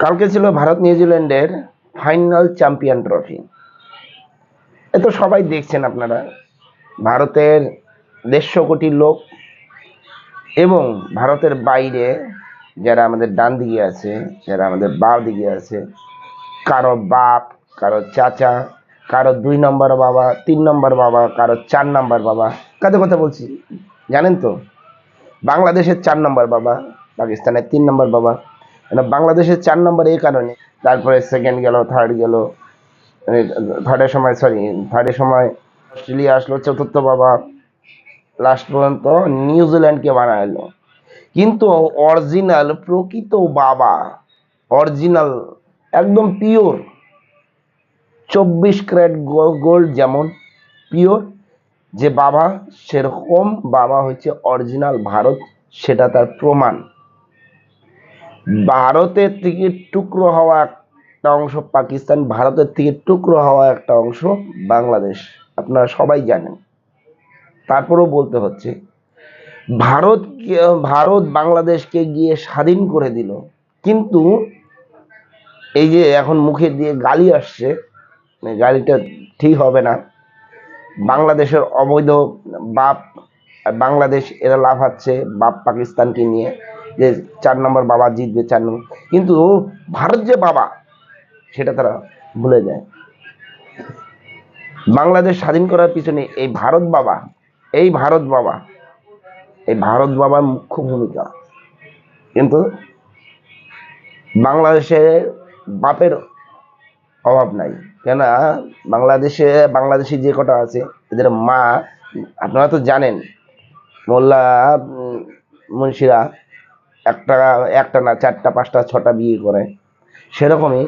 কালকে ছিল ভারত নিউজিল্যান্ডের ফাইনাল চ্যাম্পিয়ন ট্রফি। এ তো সবাই দেখছেন আপনারা, ভারতের 150 কোটি লোক এবং ভারতের বাইরে যারা আমাদের ডান দিকে আছে, যারা আমাদের বাঁ দিকে আছে, কারো বাপ, কারো চাচা, কারো 2 নম্বর বাবা, 3 নম্বর বাবা, কারো 4 নম্বর বাবা। কাদের কথা বলছি জানেন তো? বাংলাদেশের 4 নম্বর বাবা, পাকিস্তানের 3 নম্বর বাবা। বাংলাদেশের 4 নম্বর এই কারণে, তারপরে সেকেন্ড গেল, থার্ড গেল, থার্ডের সময় অস্ট্রেলিয়া আসলো, চতুর্থ বাবা, লাস্ট পর্যন্ত নিউজিল্যান্ডকে বানাইলো। কিন্তু অরিজিনাল প্রকৃত বাবা, অরিজিনাল একদম পিওর 24 ক্যারেট গোল্ড যেমন পিওর যে বাবা, সেরকম বাবা হচ্ছে অরিজিনাল ভারত। সেটা তার প্রমাণ। ভারতের থেকে টুকরো হওয়া একটা অংশ পাকিস্তান, ভারতের থেকে টুকরো হওয়া একটা অংশ বাংলাদেশ, আপনারা সবাই জানেন। তারপরেও বলতে হচ্ছে, ভারত বাংলাদেশকে গিয়ে স্বাধীন করে দিল, কিন্তু এই যে এখন মুখে দিয়ে গালি আসছে, গালিটা ঠিক হবে না। বাংলাদেশের অবৈধ বাপ বাংলাদেশ, এরা লাফাচ্ছে বাপ পাকিস্তানকে নিয়ে, যে 4 নম্বর বাবা জিতবে, 4 নম্বর। কিন্তু ভারত যে বাবা, সেটা তারা ভুলে যায়। বাংলাদেশ স্বাধীন করার পিছনে এই ভারত বাবা, এই ভারত বাবার মুখ্য ভূমিকা। কিন্তু বাংলাদেশের বাপের অভাব নাই, কেন বাংলাদেশি যে কটা আছে, এদের মা, আপনারা তো জানেন, মোল্লা মুন্সিরা একটা না 4টা 5টা 6টা বিয়ে করে। সেরকমই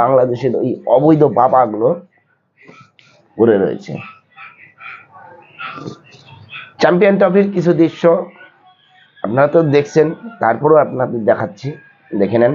বাংলাদেশের ওই অবৈধ বাবাগুলো পড়ে রয়েছে। চ্যাম্পিয়ন ট্রফির কিছু দৃশ্য আপনারা তো দেখছেন, তারপরেও আপনাদের দেখাচ্ছি, দেখে নেন।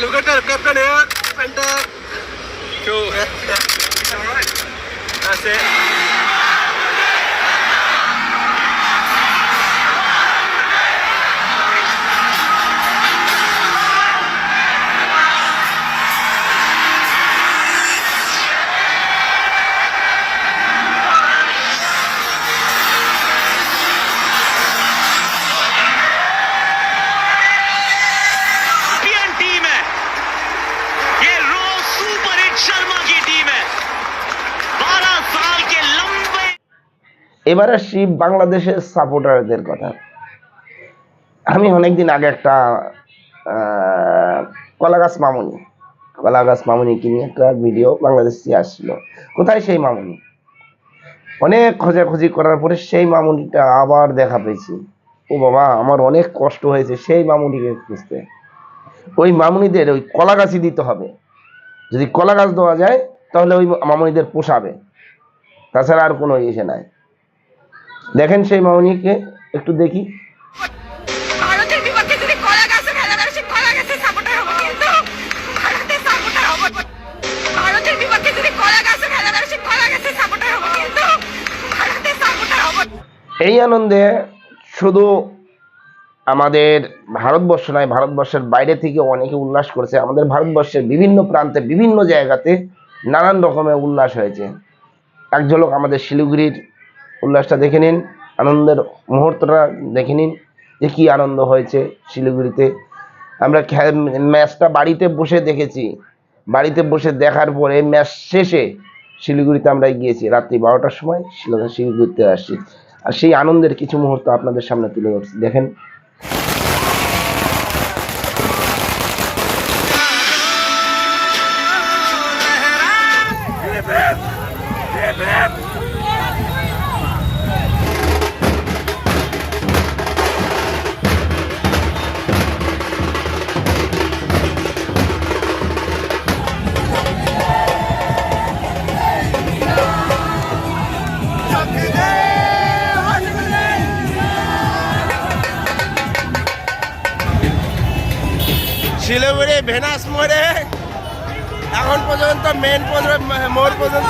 Look at the captain here, center. Cool. That's it. এবার আসছি বাংলাদেশের সাপোর্টারদের কথা। আমি অনেকদিন আগে একটা কলাগাছ মামুনিকে নিয়ে একটা ভিডিও বাংলাদেশে আসলো। কোথায় সেই মামুনি? অনেক খোঁজাখুঁজি করার পরে সেই মামুনিটা আবার দেখা পেয়েছি। ও বাবা, আমার অনেক কষ্ট হয়েছে সেই মামুনিকে খুঁজতে। ওই মামুনিদের ওই কলা গাছই দিতে হবে। যদি কলা গাছ দেওয়া যায় তাহলে ওই মামুনিদের পোষাবে, তাছাড়া আর কোনো ইসে নাই। দেখেন সেই মামুনিকে একটু দেখি। এই আনন্দে শুধু আমাদের ভারতবর্ষ নয়, ভারতবর্ষের বাইরে থেকে অনেকে উল্লাস করেছে। আমাদের ভারতবর্ষের বিভিন্ন প্রান্তে বিভিন্ন জায়গাতে নানান রকমের উল্লাস হয়েছে। এক ঝলক আমাদের শিলিগুড়ির উল্লাসটা দেখে নিন, আনন্দের মুহূর্তটা দেখে নিন যে কী আনন্দ হয়েছে শিলিগুড়িতে। আমরা ম্যাচটা বাড়িতে বসে দেখেছি, বাড়িতে বসে দেখার পরে ম্যাচ শেষে শিলিগুড়িতে আমরা গিয়েছি রাত্রি 12টার সময় শিলিগুড়িতে আসছি। আর সেই আনন্দের কিছু মুহূর্ত আপনাদের সামনে তুলে ধরছি, দেখেন। শিলিগুড়ি ভেনাস মোড়ে এখন পর্যন্ত মেন মোড় পর্যন্ত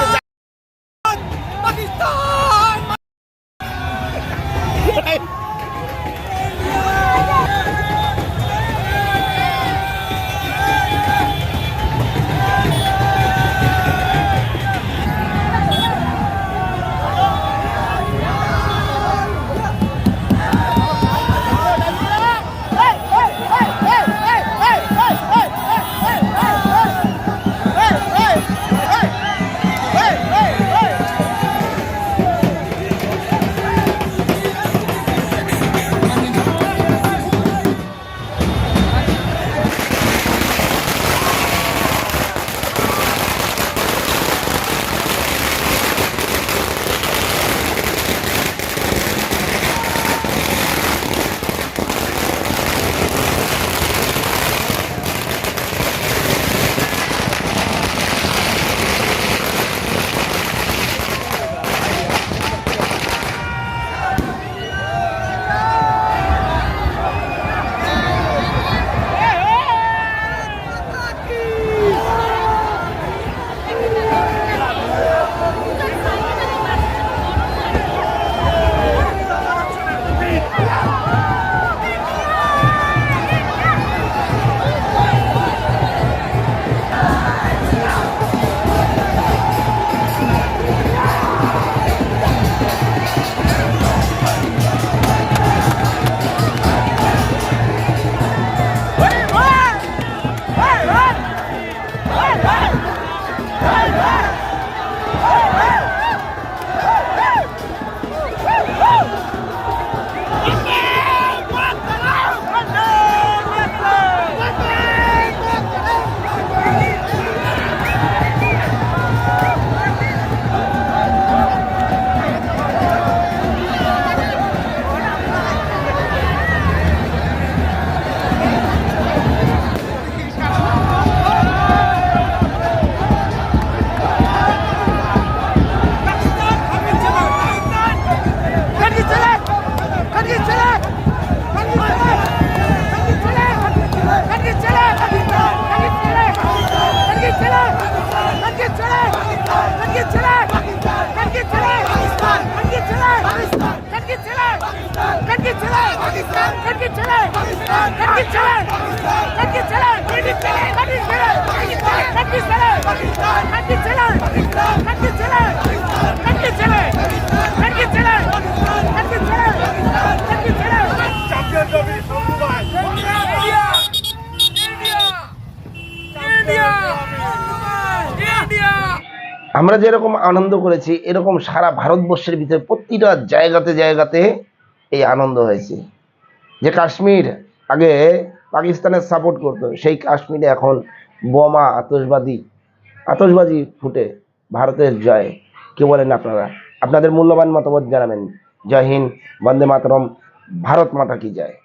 আমরা যেরকম আনন্দ করেছি এরকম সারা ভারতবর্ষের ভিতরে প্রতিটা জায়গাতে জায়গাতে এই আনন্দ হয়েছে। যে কাশ্মীর আগে পাকিস্তানের সাপোর্ট করতো, সেই কাশ্মীরে এখন বোমা আতশবাজি ফুটে ভারতের জয়। কি বলেন আপনারা? আপনাদের মূল্যবান মতামত জানাবেন। জয় হিন্দ, বন্দে মাতরম, ভারত মাতা কি জয়।